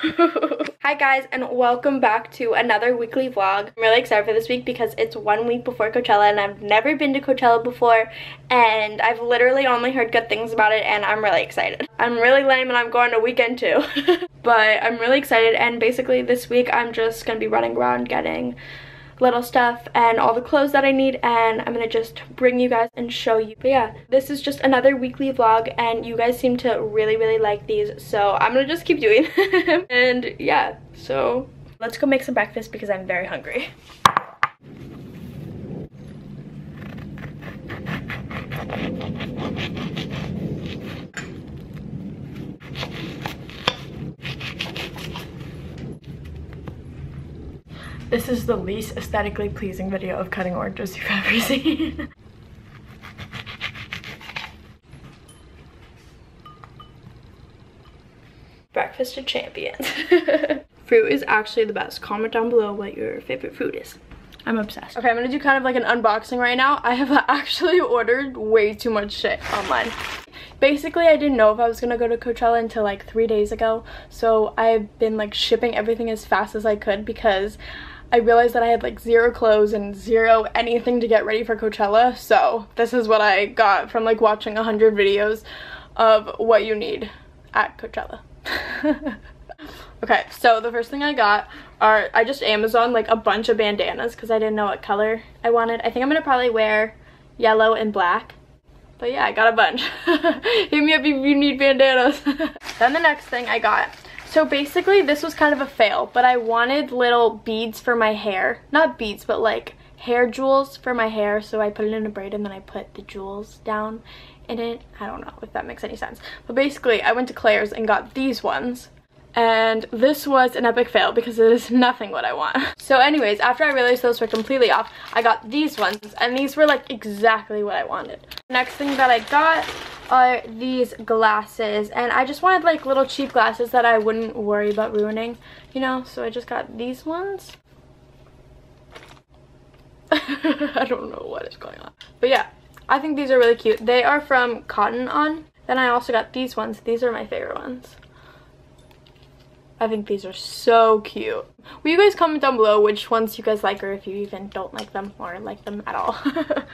Hi guys, and welcome back to another weekly vlog. I'm really excited for this week because it's 1 week before Coachella and I've never been to Coachella before and I've literally only heard good things about it and I'm really excited. I'm really lame and I'm going to weekend too. But I'm really excited, and basically this week I'm just going to be running around getting little stuff and all the clothes that I need, and I'm gonna just bring you guys and show you. But yeah, this is just another weekly vlog and you guys seem to really like these, so I'm gonna just keep doing them. And yeah, so let's go make some breakfast because I'm very hungry. This is the least aesthetically pleasing video of cutting oranges you've ever seen. Breakfast of champions. Fruit is actually the best. Comment down below what your favorite fruit is. I'm obsessed. Okay, I'm gonna do kind of like an unboxing right now. I have actually ordered way too much shit online. Basically, I didn't know if I was gonna go to Coachella until like 3 days ago. So I've been like shipping everything as fast as I could because I realized that I had like zero clothes and zero anything to get ready for Coachella. So this is what I got from like watching 100 videos of what you need at Coachella. Okay, so the first thing I got are, I just Amazoned like a bunch of bandanas because I didn't know what color I wanted. I think I'm gonna probably wear yellow and black. But yeah, I got a bunch. Hit me up if you need bandanas. Then the next thing I got. So basically this was kind of a fail, but I wanted little beads for my hair. Not beads, but like hair jewels for my hair. So I put it in a braid and then I put the jewels down in it. I don't know if that makes any sense. But basically I went to Claire's and got these ones. And this was an epic fail because it is nothing what I want. So anyways, after I realized those were completely off, I got these ones and these were like exactly what I wanted. Next thing that I got are these glasses, and I just wanted like little cheap glasses that I wouldn't worry about ruining, you know, so I just got these ones. I don't know what is going on, but yeah, I think these are really cute. They are from Cotton On. Then I also got these ones. These are my favorite ones. I think these are so cute. Will you guys comment down below which ones you guys like, or if you even don't like them or like them at all.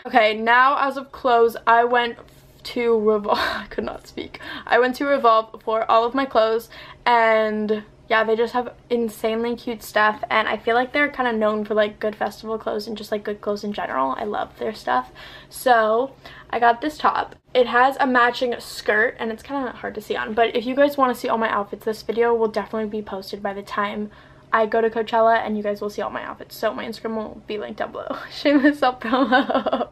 Okay, now as of clothes, I went to Revolve. I could not speak. I went to Revolve for all of my clothes, and yeah, they just have insanely cute stuff, and I feel like they're kind of known for like good festival clothes and just like good clothes in general. I love their stuff. So I got this top. It has a matching skirt and it's kind of hard to see on, but if you guys want to see all my outfits, this video will definitely be posted by the time I go to Coachella and you guys will see all my outfits. So my Instagram will be linked down below. Shameless self promo.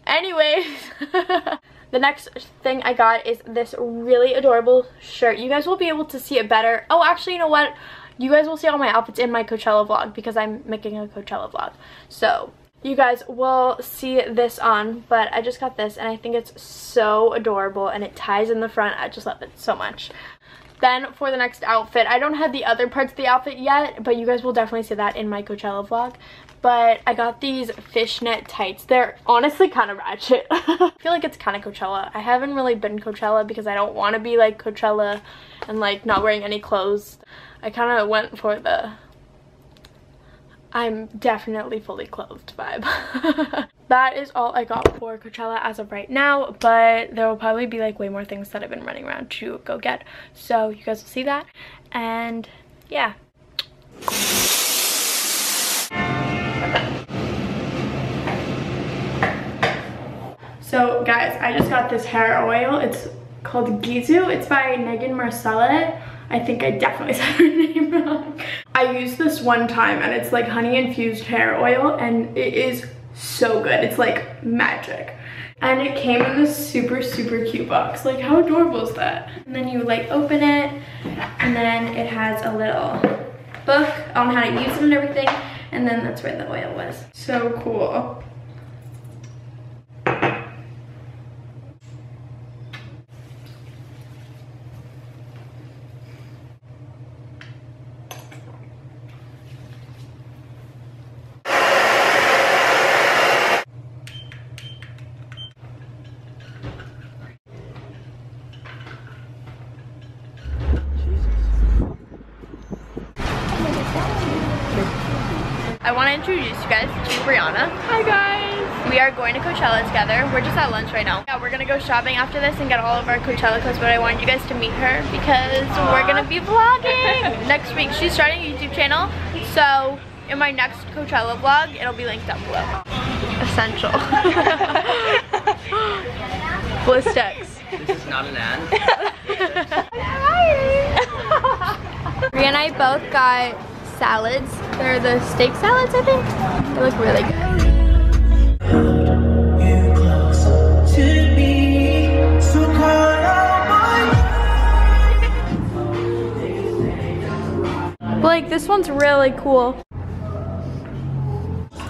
Anyways, the next thing I got is this really adorable shirt. You guys will be able to see it better. Oh, actually, you know what? You guys will see all my outfits in my Coachella vlog because I'm making a Coachella vlog. So you guys will see this on, but I just got this and I think it's so adorable and it ties in the front. I just love it so much. Then for the next outfit, I don't have the other parts of the outfit yet, but you guys will definitely see that in my Coachella vlog. But I got these fishnet tights. They're honestly kind of ratchet. I feel like it's kind of Coachella. I haven't really been Coachella because I don't want to be like Coachella and like not wearing any clothes. I kind of went for the I'm definitely fully clothed vibe. That is all I got for Coachella as of right now, but there will probably be like way more things that I've been running around to go get. So you guys will see that, and yeah. So guys, I just got this hair oil. It's called Gizu. It's by Megan Marcella. I think I definitely said her name wrong. I used this one time and it's like honey infused hair oil and it is so good. It's like magic. And it came in this super cute box. Like, how adorable is that? And then you like open it and then it has a little book on how to use it and everything. And then that's where the oil was. So cool. I want to introduce you guys to Brianna. Hi guys. We are going to Coachella together. We're just at lunch right now. Yeah, we're gonna go shopping after this and get all of our Coachella clothes, but I wanted you guys to meet her because we're gonna be vlogging next week. She's starting a YouTube channel, so in my next Coachella vlog, it'll be linked down below. Essential. Blistex. This is not an ad. Bria and I both got salads. They're the steak salads, I think. They look really good. Blake, this one's really cool.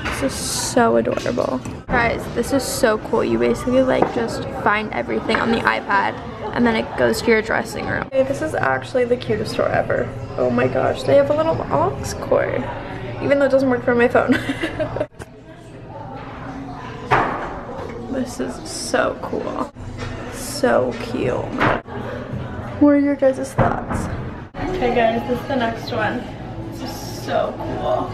This is so adorable. Guys, this is so cool. You basically like just find everything on the iPad and then it goes to your dressing room. Hey, this is actually the cutest store ever. Oh my gosh, they have a little aux cord, even though it doesn't work for my phone. This is so cool. So cute. What are your guys' thoughts? Okay guys, this is the next one. This is so cool.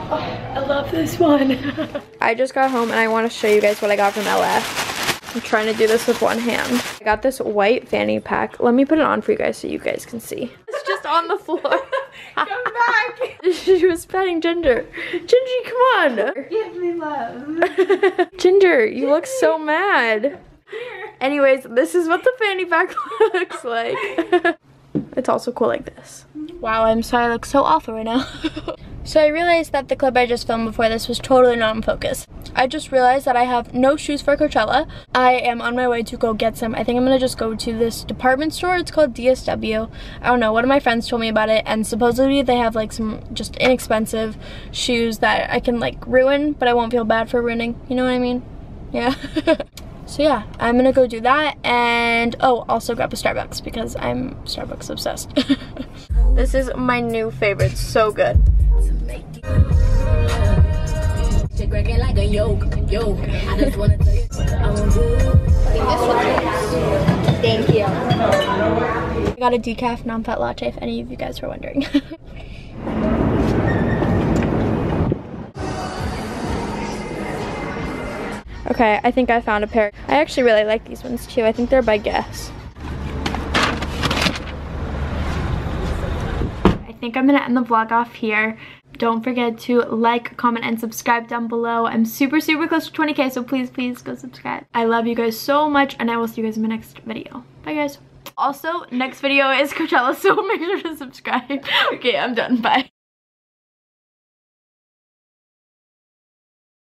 Oh, I love this one. I just got home and I want to show you guys what I got from LF. I'm trying to do this with one hand. I got this white fanny pack. Let me put it on for you guys so you guys can see. It's just on the floor. Come back. She was petting Ginger. Gingy, come on. Give me love. Ginger, you look so mad. Anyways, this is what the fanny pack looks like. It's also cool like this. Wow, I'm sorry I look so awful right now. So I realized that the clip I just filmed before this was totally not in focus. I just realized that I have no shoes for Coachella. I am on my way to go get some. I think I'm gonna just go to this department store. It's called DSW. I don't know, one of my friends told me about it, and supposedly they have like some just inexpensive shoes that I can like ruin, but I won't feel bad for ruining. You know what I mean? Yeah. So yeah, I'm gonna go do that, and oh, also grab a Starbucks because I'm Starbucks obsessed. This is my new favorite, so good. Thank you. I got a decaf non-fat latte if any of you guys were wondering. Okay, I think I found a pair. I actually really like these ones too. I think they're by Guess. I think I'm gonna end the vlog off here. Don't forget to like, comment, and subscribe down below. I'm super close to 20K, so please go subscribe. I love you guys so much, and I will see you guys in my next video. Bye guys. Also, next video is Coachella, so make sure to subscribe. Okay, I'm done. Bye.